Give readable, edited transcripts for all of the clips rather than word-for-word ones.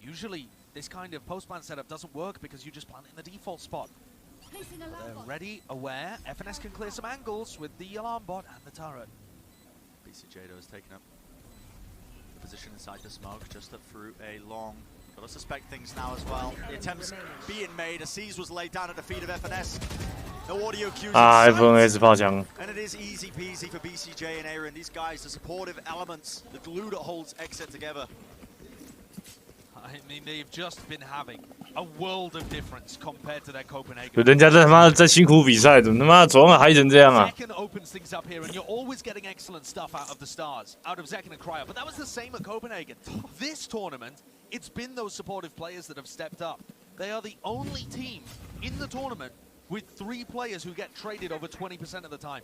Usually, this kind of post-plant setup doesn't work because you just plant in the default spot. They're ready, aware. FNS can clear some angles with the alarm bot and the turret. BCJ has taken up the position inside the smoke, just up through a long. Gotta suspect things now as well. The attempts being made. A seize was laid down at the feet of FNS. No audio cues. FNS 炮枪。 And it is easy peasy for BCJ and Aaron. These guys, the supportive elements, the glue that holds Exit together. I mean, they've just been having a world of difference compared to their Copenhagen. 人家这他妈在辛苦比赛，怎么他妈昨晚嗨成这样啊 Zekken opens things up here, and you're always getting excellent stuff out of the stars, out of Zekken and Cryo. But that was the same at Copenhagen. This tournament, it's been those supportive players that have stepped up. They are the only team in the tournament with 3 players who get traded over 20% of the time.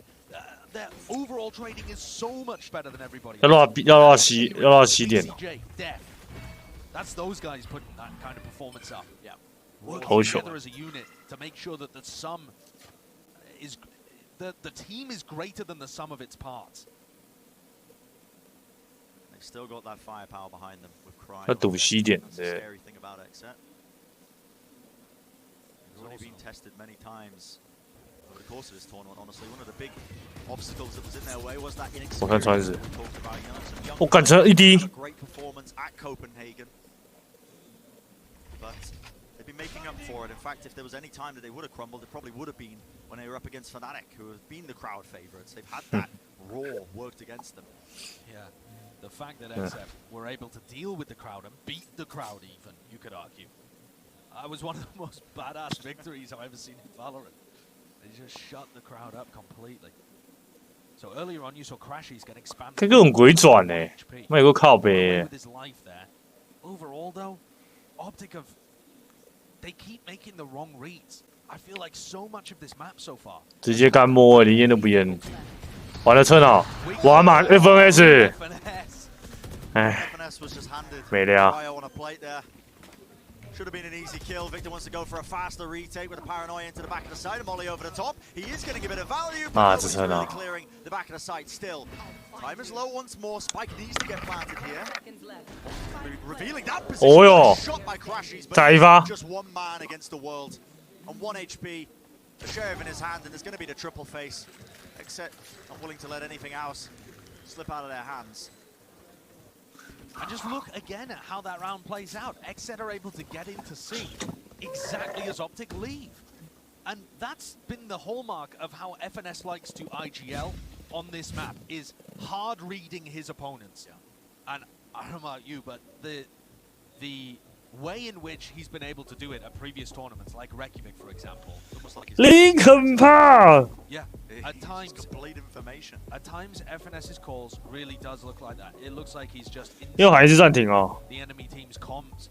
Their overall trading is so much better than everybody. 要到西点。 That's those guys putting that kind of performance up. Yeah. Working together as a unit to make sure that the sum is the team is greater than the sum of its parts. They've still got that firepower behind them with Cryo. 要赌西点， That's the scary thing about Exet. He's already been tested many times over the course of this tournament. Honestly, one of the big obstacles that was in their way was that inexperience. 我看川子， We talked about, you know, some young 我赶车一滴。 great performance at Copenhagen. But they've been making up for it. In fact, if there was any time that they would have crumbled, it probably would have been when they were up against Fnatic, who have been the crowd favorites. They've had that raw worked against them. Yeah. The fact that SF were able to deal with the crowd and beat the crowd even, you could argue. That was one of the most badass victories I've ever seen in Valorant. They just shut the crowd up completely. So earlier on you saw Crashies get expanded. 这个很鬼转呢，妈有个靠背。 With his life there. Overall though, Optic of they keep making the wrong reads. I feel like so much of this map so far. 直接干摸，连烟都不烟。完了，车脑，哇妈 FNS， 哎， FNS was just handed 没了。 Cryo on a plate there. Should have been an easy kill. Victor wants to go for a faster retake with a paranoia into the back of the side. Molly over the top. He is getting a bit of value, but he's really clearing the back of the site still. Time is low once more. Spike needs to get planted here. Revealing that position. Shot by Crashies, but just one man against the world. On 1 HP, the sheriff in his hand, and there's going to be the triple face. Except not willing to let anything else slip out of their hands. And just look again at how that round plays out. Exet are able to get into C exactly as Optic leave. And that's been the hallmark of how FNS likes to IGL on this map, is hard reading his opponents. And I don't know about you, but the way in which he's been able to do it at previous tournaments, like Reykjavik, for example, almost like Lincoln Park. Yeah, at times complete information. At times, FNS's calls really does look like that. It looks like he's just 又还是暂停哦。 the enemy team's comms